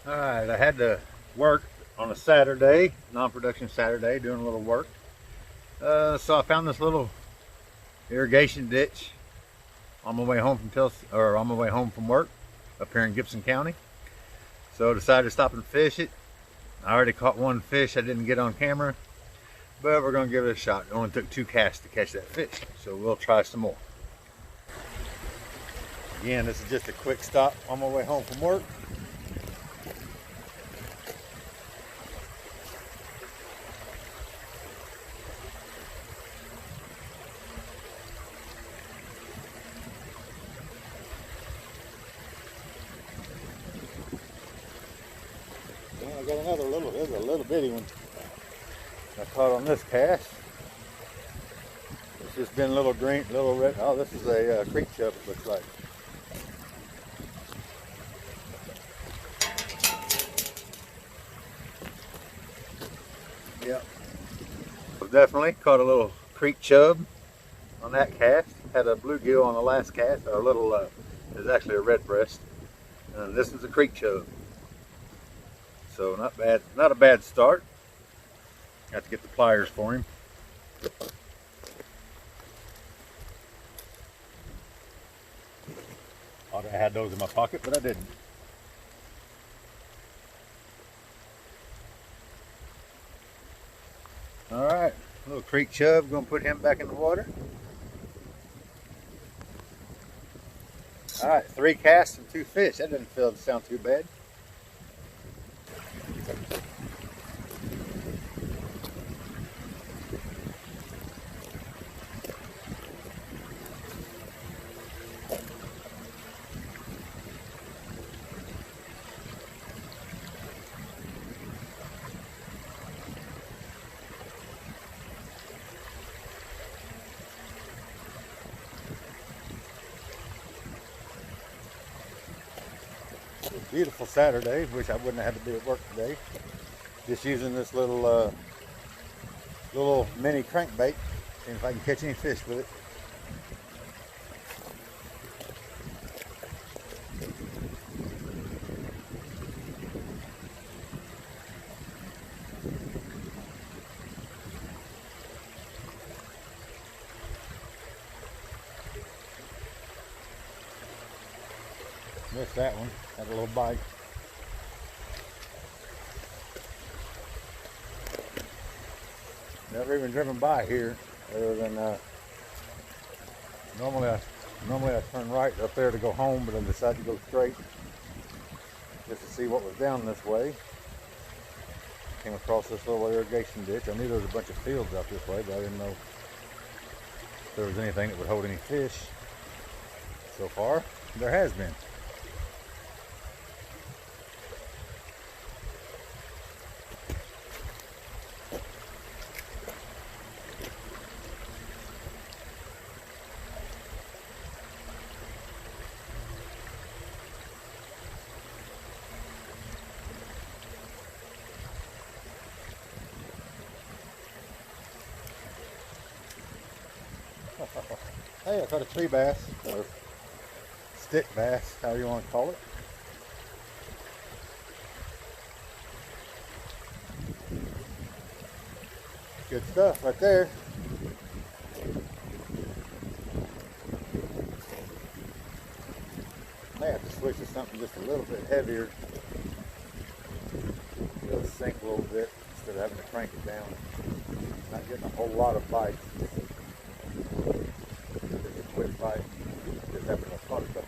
All right, I had to work on a Saturday, non-production Saturday, doing a little work. So I found this little irrigation ditch on my way home from work up here in Gibson County. So I decided to stop and fish it. I already caught one fish I didn't get on camera, but we're gonna give it a shot. It only took 2 casts to catch that fish, so we'll try some more. Again, this is just a quick stop on my way home from work. Well, I got another there's a little bitty one I caught on this cast. It's just been little green, little red. Oh, this is a creek chub, it looks like. Yep. Definitely caught a little creek chub on that cast. Had a bluegill on the last cast, or a little, it was actually a red breast. And this is a creek chub. So not bad, not a bad start. Have to get the pliers for him. Ought to have had those in my pocket, but I didn't. All right, little creek chub, gonna put him back in the water. All right, 3 casts and 2 fish. That doesn't sound too bad. Beautiful Saturday. Wish I wouldn't have had to be at work today. Just using this little mini crankbait, seeing if I can catch any fish with it. Missed that one. Had a little bite. Never even driven by here, other than normally I turn right up there to go home, but I decided to go straight just to see what was down this way. Came across this little irrigation ditch. I knew there was a bunch of fields out this way, but I didn't know if there was anything that would hold any fish. So far, there has been. Hey, I caught a tree bass, or stick bass, however you want to call it. Good stuff right there. May have to switch to something just a little bit heavier. It'll sink a little bit instead of having to crank it down. Not getting a whole lot of bites. Quick bite, just having a fun stuff.